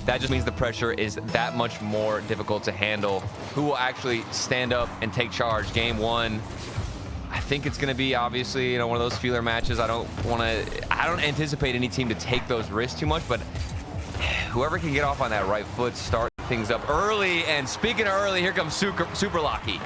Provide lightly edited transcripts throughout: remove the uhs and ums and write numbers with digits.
that just means the pressure is that much more difficult to handle. Who will actually stand up and take charge? Game one, I think it's going to be obviously, one of those feeler matches. I don't anticipate any team to take those risks too much, but whoever can get off on that right foot, start things up early. And speaking of early, here comes Super Lucky.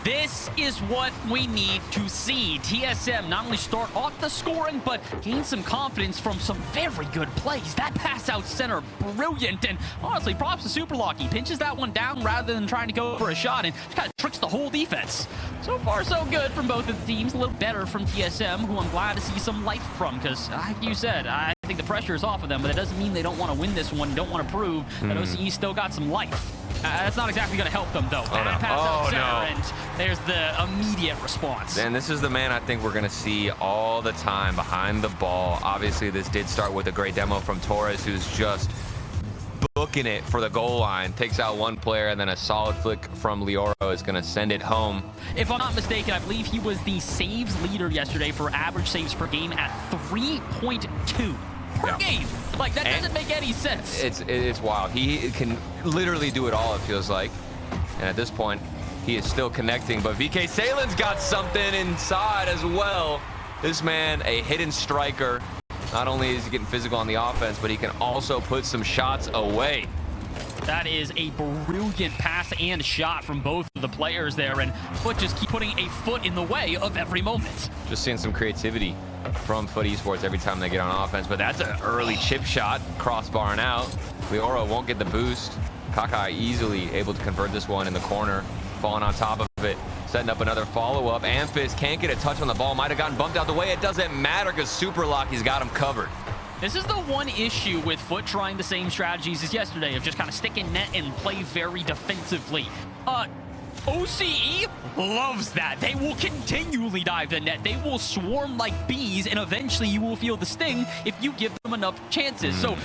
This is what we need to see. TSM not only start off the scoring, but gain some confidence from some very good plays. That pass out center, brilliant. And honestly, props to Super Lucky. Pinches that one down rather than trying to go for a shot and just kind of tricks the whole defense. So far, so good from both of the teams. A little better from TSM, who I'm glad to see some life from, because like you said, I think the pressure is off of them, but it doesn't mean they don't want to win this one, don't want to prove that OCE still got some life. That's not exactly going to help them, though. Bad pass out center, and there's the immediate response. And this is the man I think we're going to see all the time behind the ball. Obviously, this did start with a great demo from Torres, who's just booking it for the goal line. Takes out one player, and then a solid flick from Leoro is going to send it home. If I'm not mistaken, I believe he was the saves leader yesterday for average saves per game at 3.2. Per game. Like, that doesn't make any sense. It's wild. He can literally do it all, it feels like. And at this point, he is still connecting. But VK Salen's got something inside as well. This man, a hidden striker. Not only is he getting physical on the offense, but he can also put some shots away. That is a brilliant pass and shot from both of the players there, and FUT just keep putting a foot in the way of every moment. Just seeing some creativity from FUT Esports every time they get on offense, but that's an early chip shot, crossbarring out. Leoro won't get the boost. Kakai easily able to convert this one in the corner, falling on top of it, setting up another follow-up. Amphis can't get a touch on the ball, might have gotten bumped out the way. It doesn't matter because Super Lucky's got him covered. This is the one issue with FUT trying the same strategies as yesterday of just kind of stick in net and play very defensively. OCE loves that. They will continually dive the net. They will swarm like bees, and eventually you will feel the sting if you give them enough chances. So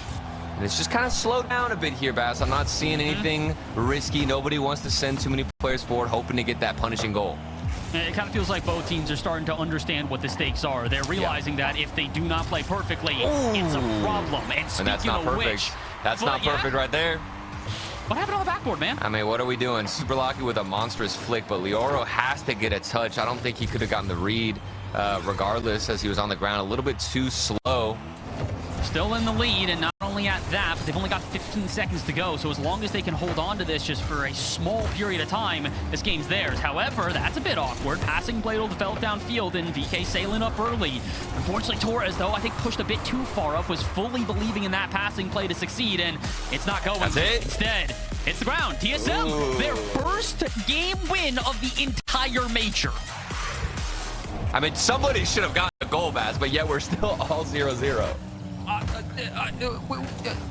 and it's just kind of slowed down a bit here, Bass. I'm not seeing anything risky. Nobody wants to send too many players forward, hoping to get that punishing goal. It kind of feels like both teams are starting to understand what the stakes are. They're realizing that if they do not play perfectly, it's a problem. And that's not perfect. That's not perfect right there. What happened on the backboard, man? I mean, what are we doing? Super Lucky with a monstrous flick, but Leoro has to get a touch. I don't think he could have gotten the read regardless, as he was on the ground a little bit too slow. Still in the lead, and not only at that, but they've only got 15 seconds to go, so as long as they can hold on to this just for a small period of time, this game's theirs. However, that's a bit awkward. Passing play will develop downfield, and VK Salen up early. Unfortunately, Torres, though, I think pushed a bit too far up, was fully believing in that passing play to succeed, and it's not going. That's it? Instead, it's the ground. TSM, their first game win of the entire major. I mean, somebody should have gotten a goal, Bass, but yet we're still all 0-0.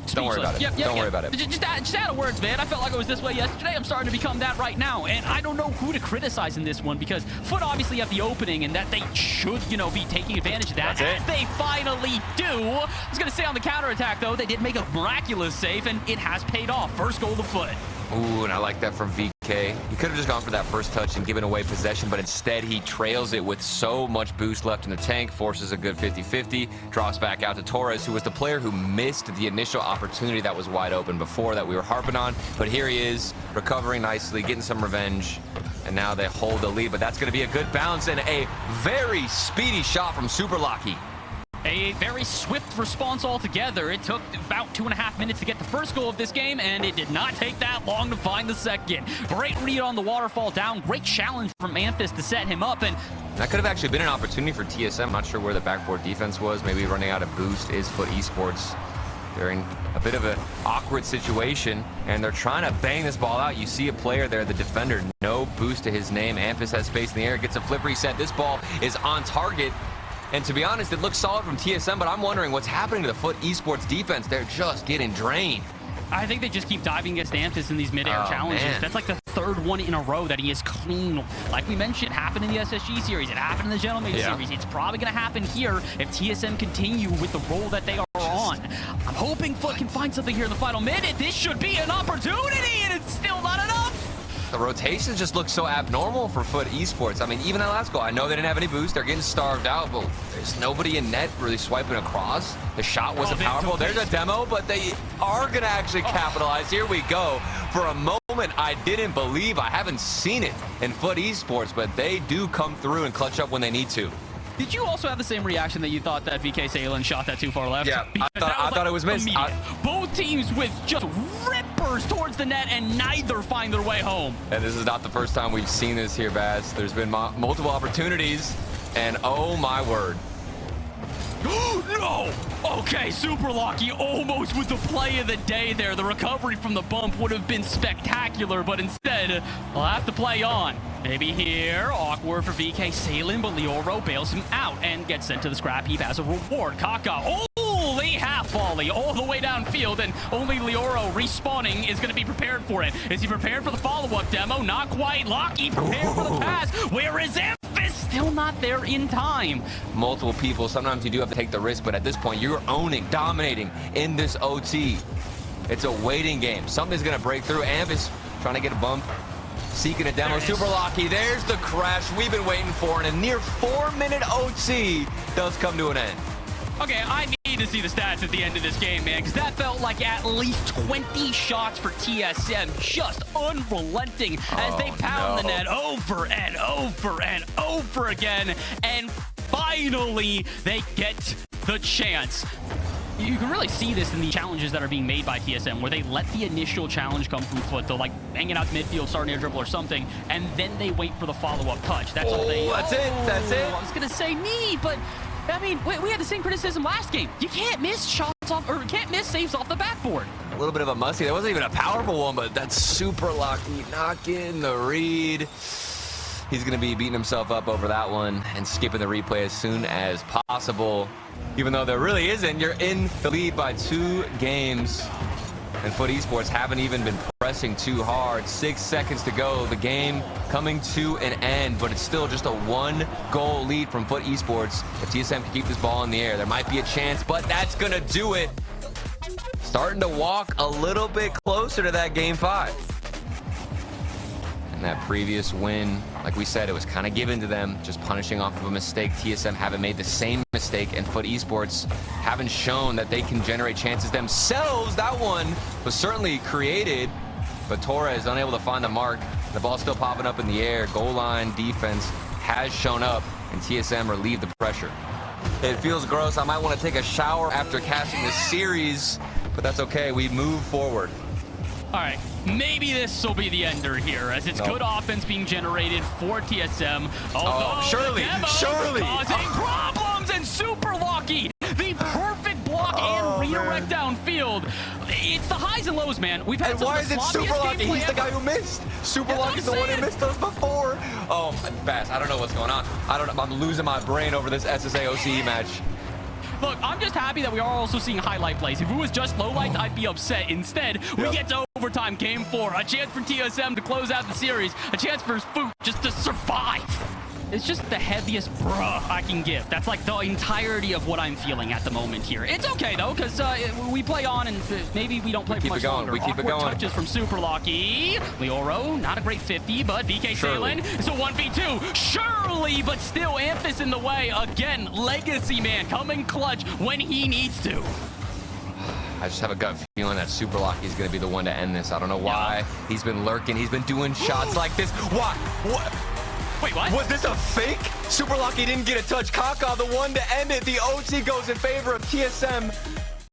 Don't worry about it. Don't worry about it. Just add words, man. I felt like it was this way yesterday. I'm starting to become that right now. And I don't know who to criticize in this one, because FUT obviously have the opening and that they should, be taking advantage of that. As they finally do. I was going to say on the counterattack, though, they did make a miraculous save, and it has paid off. First goal to FUT. Ooh, and I like that from VK. He could have just gone for that first touch and given away possession, but instead he trails it with so much boost left in the tank, forces a good 50-50, drops back out to Torres, who was the player who missed the initial opportunity that was wide open before that we were harping on. But here he is, recovering nicely, getting some revenge, and now they hold the lead. But that's going to be a good bounce and a very speedy shot from Super Lucky. A very swift response altogether. It took about 2.5 minutes to get the first goal of this game, and it did not take that long to find the second. Great read on the waterfall down. Great challenge from Amphis to set him up, and that could have actually been an opportunity for TSM. Not sure where the backboard defense was. Maybe running out of boost is FUT Esports. They're in a bit of an awkward situation, and they're trying to bang this ball out. You see a player there, the defender, no boost to his name. Amphis has space in the air, gets a flip reset. This ball is on target. And to be honest, it looks solid from TSM, but I'm wondering what's happening to the FUT Esports defense. They're just getting drained. I think they just keep diving against Amphis in these mid-air challenges. Man. That's like the third one in a row that he is clean. Like we mentioned, it happened in the SSG series. It happened in the Gen.G series. It's probably going to happen here if TSM continue with the role that they are on. I'm hoping FUT can find something here in the final minute. This should be an opportunity, and it's still not enough. The rotations just look so abnormal for FUT Esports. I mean, even that last goal, I know they didn't have any boost. They're getting starved out, but there's nobody in net really swiping across. The shot wasn't powerful. There's a demo, but they are going to actually capitalize. Here we go. For a moment, I didn't believe. I haven't seen it in FUT Esports, but they do come through and clutch up when they need to. Did you also have the same reaction that you thought that VK Salen shot that too far left? Yeah, I thought it was missed. Both teams with just rippers towards the net and neither find their way home. And this is not the first time we've seen this here, Baz. There's been multiple opportunities, and oh my word. No! Okay, Super Lucky almost with the play of the day there. The recovery from the bump would have been spectacular, but instead, we'll have to play on. Maybe here, awkward for VK Salen, but Leoro bails him out and gets sent to the scrap heap as a reward. Kaka, only half volley all the way downfield, and only Leoro respawning is going to be prepared for it. Is he prepared for the follow-up demo? Not quite. Lucky prepared for the pass. Where is Memphis? Still not there in time. Multiple people, sometimes you do have to take the risk, but at this point, you're owning, dominating in this OT. It's a waiting game. Something's going to break through. Ambus trying to get a bump. Seeking a demo. Super Lucky. There's the crash we've been waiting for, and a near 4-minute OT does come to an end. Okay, I need to see the stats at the end of this game, man, because that felt like at least 20 shots for TSM, just unrelenting as they pound the net over and over and over again, and finally they get the chance. You can really see this in the challenges that are being made by TSM, where they let the initial challenge come from FUT. They'll like hanging out midfield, starting air dribble or something, and then they wait for the follow-up touch. That's all they. That's it. That's it. I was gonna say me, but I mean, we had the same criticism last game. You can't miss shots off, or can't miss saves off the backboard. A little bit of a musty. That wasn't even a powerful one, but that's Super Lucky. Not getting the read. He's going to be beating himself up over that one and skipping the replay as soon as possible. Even though there really isn't, you're in the lead by 2 games. And FUT Esports haven't even been pressing too hard. 6 seconds to go. The game coming to an end, but it's still just a 1-goal lead from FUT Esports. If TSM can keep this ball in the air, there might be a chance, but that's going to do it. Starting to walk a little bit closer to that game 5. And that previous win, like we said, it was kind of given to them, just punishing off of a mistake. TSM haven't made the same mistake, and FUT Esports haven't shown that they can generate chances themselves. That one was certainly created, but Torres unable to find the mark. The ball's still popping up in the air. Goal line defense has shown up, and TSM relieved the pressure. It feels gross. I might want to take a shower after catching this series, but that's okay. We move forward. All right, maybe this will be the ender here, as it's good offense being generated for TSM. Surely, causing problems, and Super Lucky, the perfect block and redirect downfield. It's the highs and lows, man. We've had why is it Super Lucky? He's the guy who missed. Super Lucky's the one who missed us before. Oh, Bass, I don't know what's going on. I'm losing my brain over this SSA OCE match. Look, I'm just happy that we are also seeing highlight plays. If it was just lowlights, I'd be upset. Instead, we get to overtime, game 4. A chance for TSM to close out the series. A chance for FUT just to survive. It's just the heaviest bruh I can give. That's like the entirety of what I'm feeling at the moment here. It's okay, though, because we play on, and maybe we don't play for much longer. We keep it going. Touches from Super Lucky. Leoro, not a great 50, but VK Salen is a 1v2. Surely, but still, Amphis in the way. Again, Legacy Man coming clutch when he needs to. I just have a gut feeling that Super Lucky is going to be the one to end this. I don't know why. He's been lurking. He's been doing shots like this. Why? What? Wait, what? Was this a fake? Super Lucky didn't get a touch. Kaka, the one to end it. The OT goes in favor of TSM.